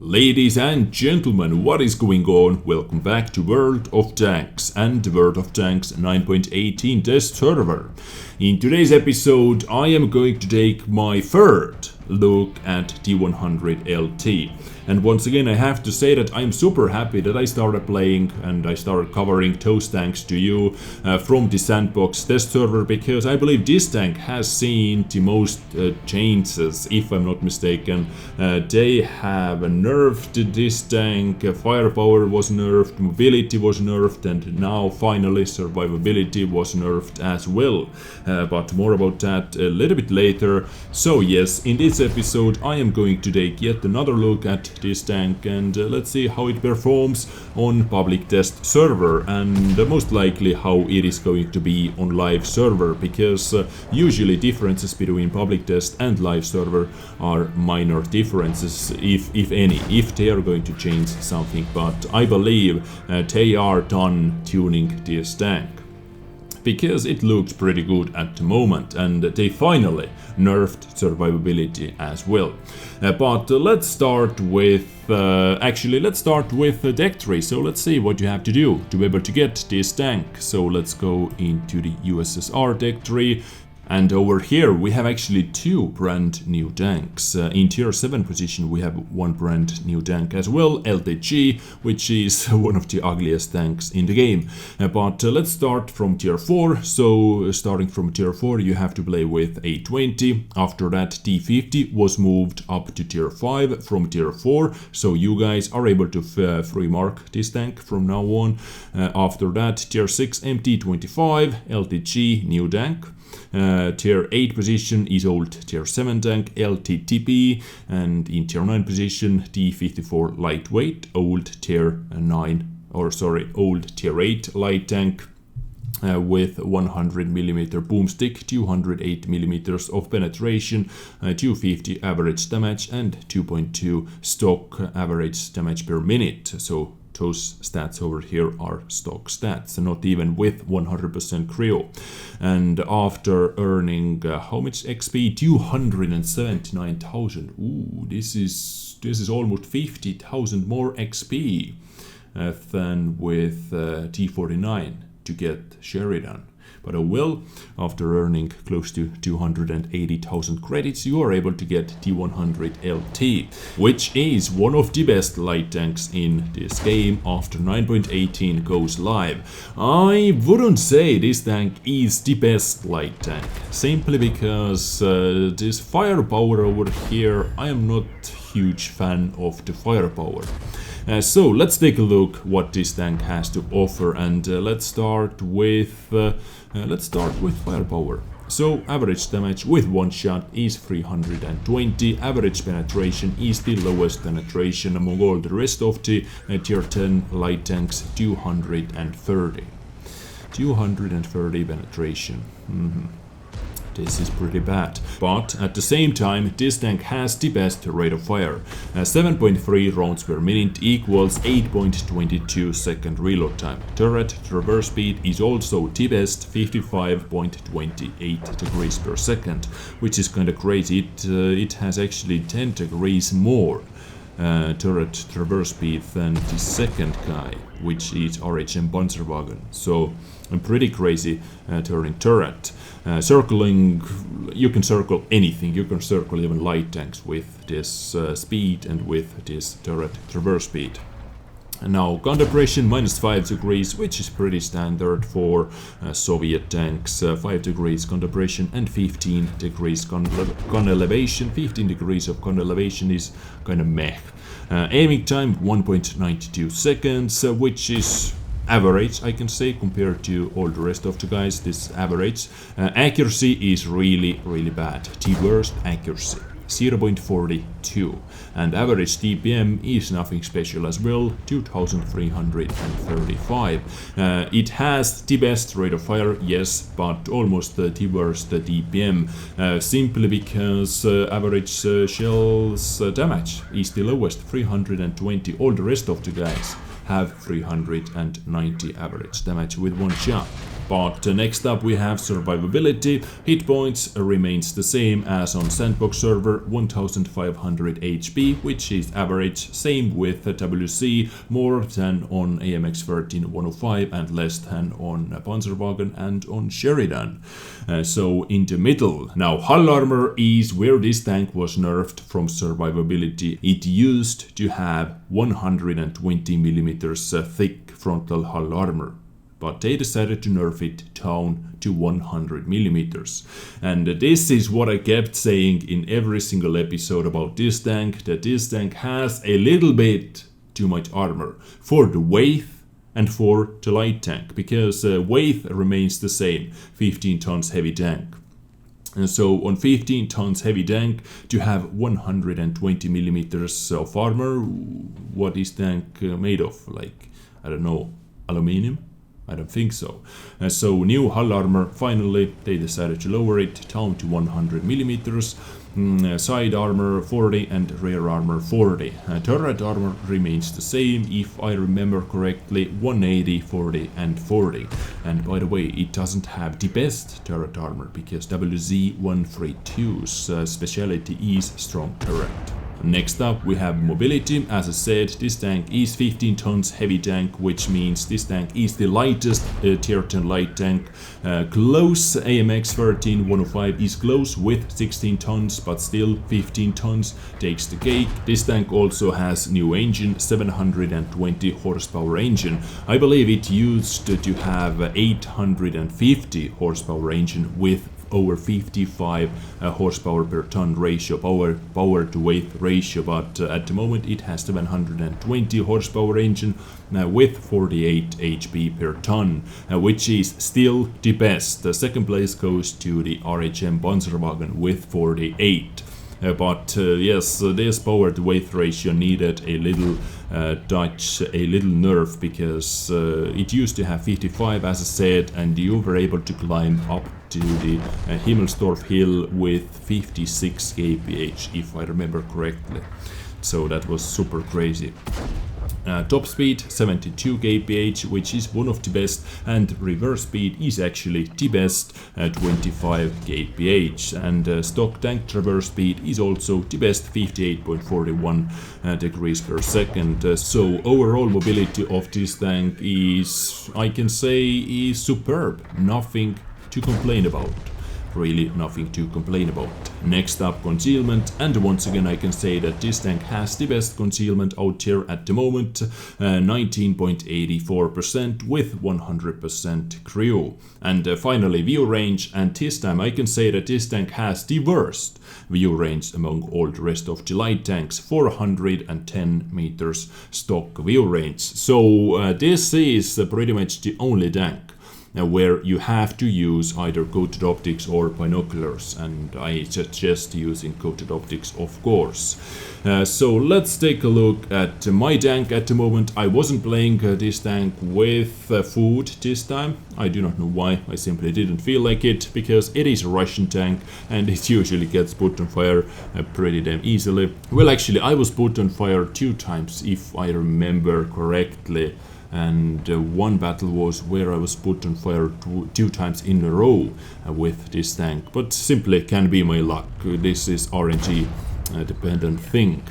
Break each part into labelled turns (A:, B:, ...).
A: Ladies and gentlemen, what is going on? Welcome back to World of Tanks and World of Tanks 9.18 test server. In today's episode, I am going to take my third look at T-100 LT. And once again, I have to say that I'm super happy that I started playing and I started covering those tanks to you from the sandbox test server, because I believe this tank has seen the most changes, if I'm not mistaken. They have nerfed this tank, firepower was nerfed, mobility was nerfed, and now finally survivability was nerfed as well. But more about that a little bit later. So yes, in this episode I am going to take yet another look at this tank and let's see how it performs on public test server, and most likely how it is going to be on live server, because usually differences between public test and live server are minor differences, if any, if they are going to change something. But I believe they are done tuning this tank, because it looks pretty good at the moment, and they finally nerfed survivability as well. But let's start with let's start with deck tree. So let's see what you have to do to be able to get this tank. So let's go into the USSR deck tree. And over here we have actually two brand new tanks. In tier 7 position we have one brand new tank as well, LTG, which is one of the ugliest tanks in the game. But let's start from tier 4. So starting from tier 4 you have to play with A20. After that T-50 was moved up to tier 5 from tier 4. So you guys are able to free mark this tank from now on. After that tier 6 MT-25, LTG, new tank. Tier 8 position is old tier 7 tank LTTP, and in tier 9 position T-54 lightweight, old tier 8 light tank with 100mm boomstick, 208mm of penetration, 250 average damage and 2.2 stock average damage per minute. So those stats over here are stock stats, not even with 100% Creo. And after earning how much XP? 279,000. Ooh, this is almost 50,000 more XP than with T-49 to get Sheridan. But well, after earning close to 280,000 credits, you are able to get T-100 LT, which is one of the best light tanks in this game after 9.18 goes live. I wouldn't say this tank is the best light tank, simply because this firepower over here, I am not a huge fan of the firepower. So let's take a look what this tank has to offer, and let's start with firepower. So average damage with one shot is 320, average penetration is the lowest penetration among all the rest of the tier 10 light tanks, 230 penetration. This is pretty bad, but at the same time this tank has the best rate of fire. 7.3 rounds per minute equals 8.22 second reload time. Turret traverse speed is also the best, 55.28 degrees per second, which is kinda crazy. It has actually 10 degrees more turret traverse speed than the second guy, which is RHM Panzerwagen. So pretty crazy turning turret. Circling, you can circle anything, you can circle even light tanks with this speed and with this turret traverse speed. And now gun depression -5 degrees, which is pretty standard for Soviet tanks. 5 degrees gun depression and 15 degrees gun elevation. 15 degrees of gun elevation is kind of meh. Aiming time 1.92 seconds, which is average, I can say, compared to all the rest of the guys. This average. Accuracy is really bad. The worst accuracy, 0.42, and average TPM is nothing special as well, 2335. It has the best rate of fire, yes, but almost the worst TPM, simply because average shells damage is the lowest, 320. All the rest of the guys have 390 average damage with one shot. But next up we have Survivability. Hit points remains the same as on Sandbox server, 1500 HP, which is average. Same with WC, more than on AMX 13105 and less than on Panzerwagen and on Sheridan. So in the middle. Now hull armor is where this tank was nerfed from Survivability. It used to have 120mm thick frontal hull armor, but they decided to nerf it down to 100mm. And this is what I kept saying in every single episode about this tank, that this tank has a little bit too much armor for the weight and for the light tank, because weight remains the same, 15 tons heavy tank. And so on 15 tons heavy tank to have 120mm of armor, what is tank made of? Like, I don't know, aluminium? I don't think so. So new hull armor, finally they decided to lower it down to 100mm. Side armor 40 and rear armor 40. Turret armor remains the same, if I remember correctly, 180, 40 and 40. And by the way, it doesn't have the best turret armor, because WZ-132's specialty is strong turret. Next up we have mobility. As I said, this tank is 15 tons heavy tank, which means this tank is the lightest tier 10 light tank. Close AMX 13105 is close with 16 tons, but still 15 tons takes the cake. This tank also has new engine, 720 horsepower engine. I believe it used to have 850 horsepower engine with over 55 horsepower per ton ratio, power to weight ratio, but at the moment it has 720 horsepower engine with 48 HP per ton, which is still the best. The second place goes to the RHM Panzerwagen with 48. But yes, this power to weight ratio needed a little nerf, because it used to have 55, as I said, and you were able to climb up to the Himmelsdorf hill with 56 kph, if I remember correctly. So that was super crazy. Top speed 72 kph, which is one of the best, and reverse speed is actually the best, 25 kph, and stock tank traverse speed is also the best, 58.41 degrees per second. So overall mobility of this tank is, I can say, is superb. Nothing to complain about. Really nothing to complain about. Next up, concealment, and once again I can say that this tank has the best concealment out here at the moment, 19.84% with 100% crew. And finally view range, and this time I can say that this tank has the worst view range among all the rest of the light tanks, 410 meters stock view range. So this is pretty much the only tank where you have to use either coated optics or binoculars, and I suggest using coated optics, of course. So let's take a look at my tank at the moment. I wasn't playing this tank with food this time. I do not know why, I simply didn't feel like it, because it is a Russian tank and it usually gets put on fire pretty damn easily. Well, actually I was put on fire 2 times, if I remember correctly. And one battle was where I was put on fire 2 times in a row with this tank, but simply can be my luck. This is RNG dependent thing.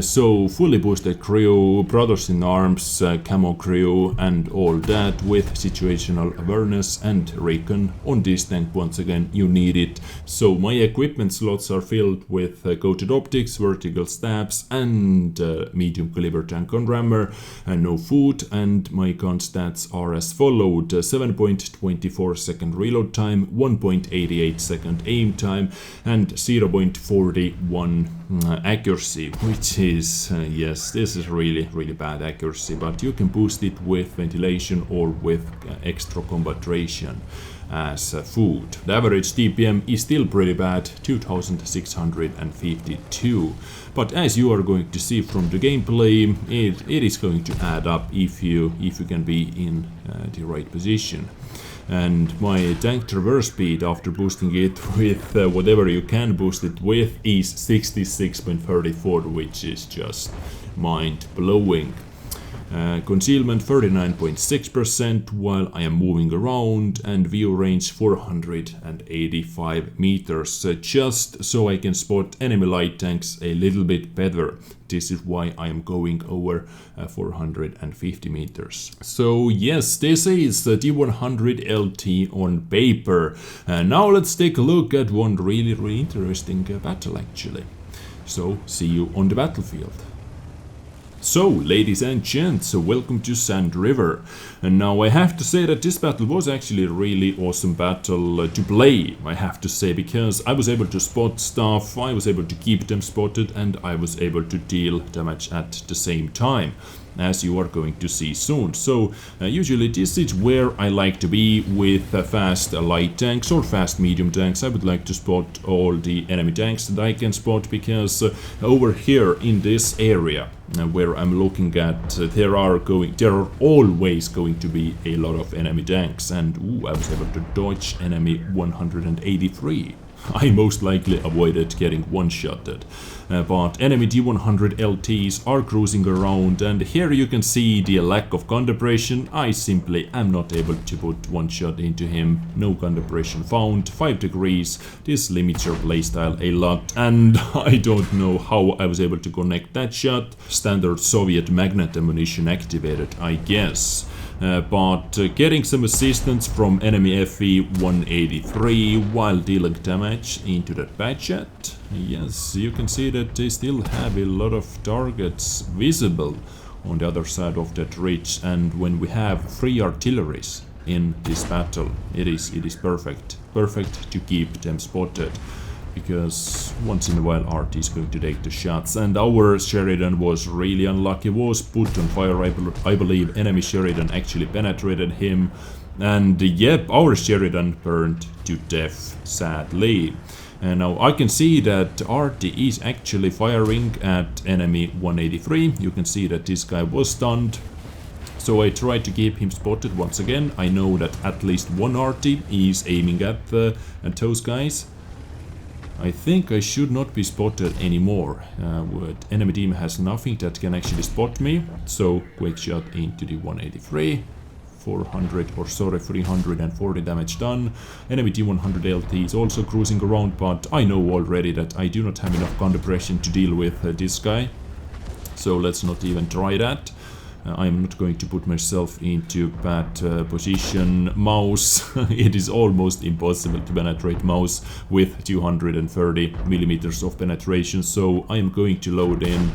A: So fully boosted crew, brothers in arms, camo crew and all that, with situational awareness and recon. On this tank once again you need it. So my equipment slots are filled with coated optics, vertical stabs and medium caliber tank on rammer, no food, and my gun stats are as followed: 7.24 second reload time, 1.88 second aim time and 0.41 accuracy, which is yes, this is really bad accuracy, but you can boost it with ventilation or with extra combat ration as food. The average TPM is still pretty bad, 2652, but as you are going to see from the gameplay, it is going to add up if you can be in the right position. And my tank traverse speed after boosting it with whatever you can boost it with is 66.34, which is just mind-blowing. Concealment 39.6% while I am moving around, and view range 485 meters, just so I can spot enemy light tanks a little bit better. This is why I am going over 450 meters. So yes, this is the T-100 LT on paper. Now let's take a look at one really interesting battle actually. So see you on the battlefield. So, ladies and gents, welcome to Sand River. And now I have to say that this battle was actually a really awesome battle to play, I have to say, because I was able to spot stuff, I was able to keep them spotted, and I was able to deal damage at the same time, as you are going to see soon. So usually this is where I like to be with fast light tanks or fast medium tanks. I would like to spot all the enemy tanks that I can spot, because over here in this area where I'm looking at, there are always going to be a lot of enemy tanks, and I was able to dodge enemy 183. I most likely avoided getting one-shotted. But enemy T-100 LTs are cruising around, and here you can see the lack of gun depression. I simply am not able to put one shot into him. No gun depression found. 5 degrees. This limits your playstyle a lot, and I don't know how I was able to connect that shot. Standard Soviet magnet ammunition activated, I guess. But getting some assistance from enemy FE 183 while dealing damage into that badget. Yes, you can see that they still have a lot of targets visible on the other side of that ridge, and when we have 3 artilleries in this battle, it is perfect to keep them spotted, because once in a while RT is going to take the shots, and our Sheridan was really unlucky, was put on fire. I believe enemy Sheridan actually penetrated him, and yep, our Sheridan burned to death, sadly. And now I can see that RT is actually firing at enemy 183. You can see that this guy was stunned. So I tried to keep him spotted once again. I know that at least one RT is aiming at those guys. I think I should not be spotted anymore. Enemy team has nothing that can actually spot me. So quick shot into the 183. 340 damage done. Enemy T-100 LT is also cruising around, but I know already that I do not have enough gun depression to deal with this guy. So let's not even try that. I'm not going to put myself into bad position. Mouse, it is almost impossible to penetrate mouse with 230 millimeters of penetration, so I am going to load in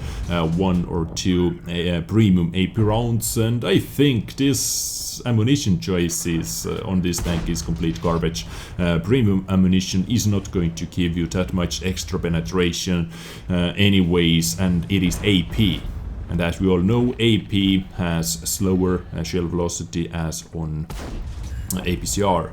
A: 1 or 2 premium AP rounds, and I think this ammunition choices on this tank is complete garbage. Premium ammunition is not going to give you that much extra penetration anyways, and it is AP. And as we all know, AP has slower shell velocity as on APCR.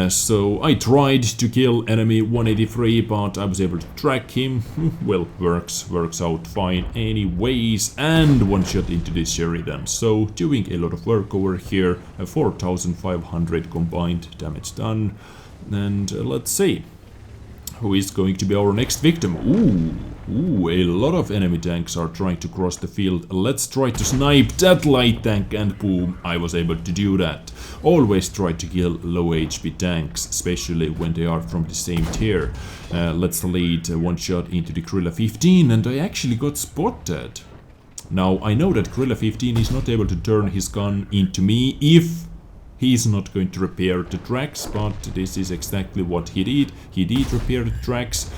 A: So I tried to kill enemy 183, but I was able to track him. Well, works out fine anyways, and one shot into this Sheridan. So doing a lot of work over here. 4,500 combined damage done. And let's see who is going to be our next victim. Ooh, a lot of enemy tanks are trying to cross the field. Let's try to snipe that light tank, and boom, I was able to do that. Always try to kill low HP tanks, especially when they are from the same tier. Let's lead one shot into the Gorilla 15, and I actually got spotted. Now, I know that Gorilla 15 is not able to turn his gun into me if he is not going to repair the tracks, but this is exactly what he did. He did repair the tracks.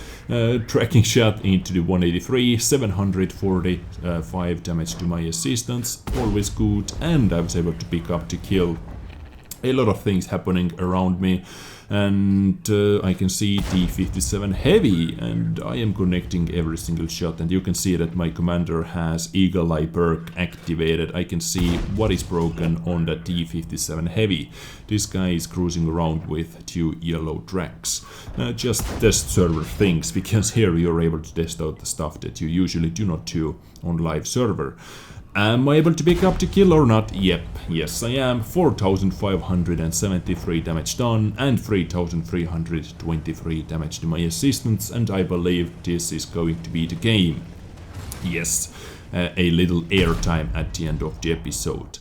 A: Tracking shot into the 183, 745 damage to my assistance, always good, and I was able to pick up the kill. A lot of things happening around me, and I can see T-57 heavy, and I am connecting every single shot, and you can see that my commander has Eagle Eye perk activated. I can see what is broken on the T-57 heavy. This guy is cruising around with 2 yellow tracks. Just test server things, because here you're able to test out the stuff that you usually do not do on live server. Am I able to pick up the kill or not? Yep, yes I am. 4,573 damage done and 3,323 damage to my assistants, and I believe this is going to be the game. Yes, a little airtime at the end of the episode.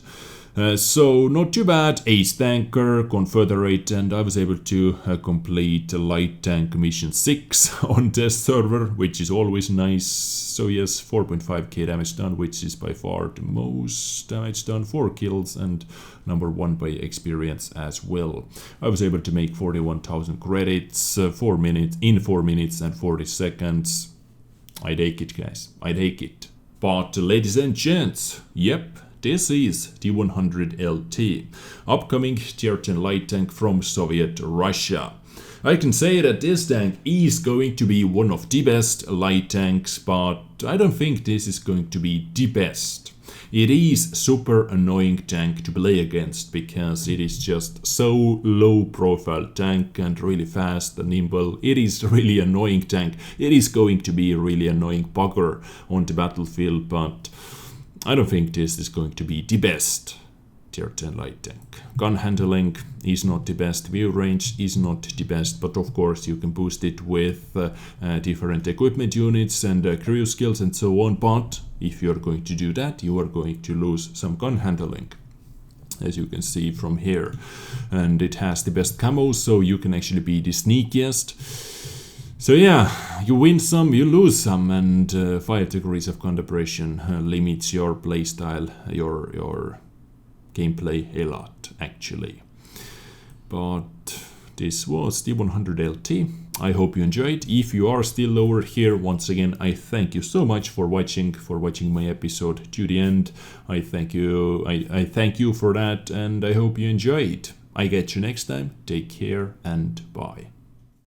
A: So not too bad, Ace Tanker, Confederate, and I was able to complete Light Tank Mission 6 on test server, which is always nice. So yes, 4.5k damage done, which is by far the most damage done, 4 kills, and number 1 by experience as well. I was able to make 41,000 credits, 4 minutes and 40 seconds. I take it, guys, I take it. But ladies and gents, yep, this is T-100 LT, upcoming tier 10 light tank from Soviet Russia. I can say that this tank is going to be one of the best light tanks, but I don't think this is going to be the best. It is super annoying tank to play against because it is just so low profile tank and really fast and nimble. It is really annoying tank. It is going to be a really annoying bugger on the battlefield, but I don't think this is going to be the best tier 10 light tank. Gun handling is not the best, view range is not the best, but of course you can boost it with different equipment units and crew skills and so on, but if you're going to do that, you are going to lose some gun handling, as you can see from here. And it has the best camo, so you can actually be the sneakiest. So yeah, you win some, you lose some, and 5 degrees of calibration limits your playstyle, your gameplay a lot, actually. But this was T-100 LT. I hope you enjoyed. If you are still over here, once again, I thank you so much for watching my episode to the end. I thank you for that, and I hope you enjoyed. I get you next time. Take care and bye.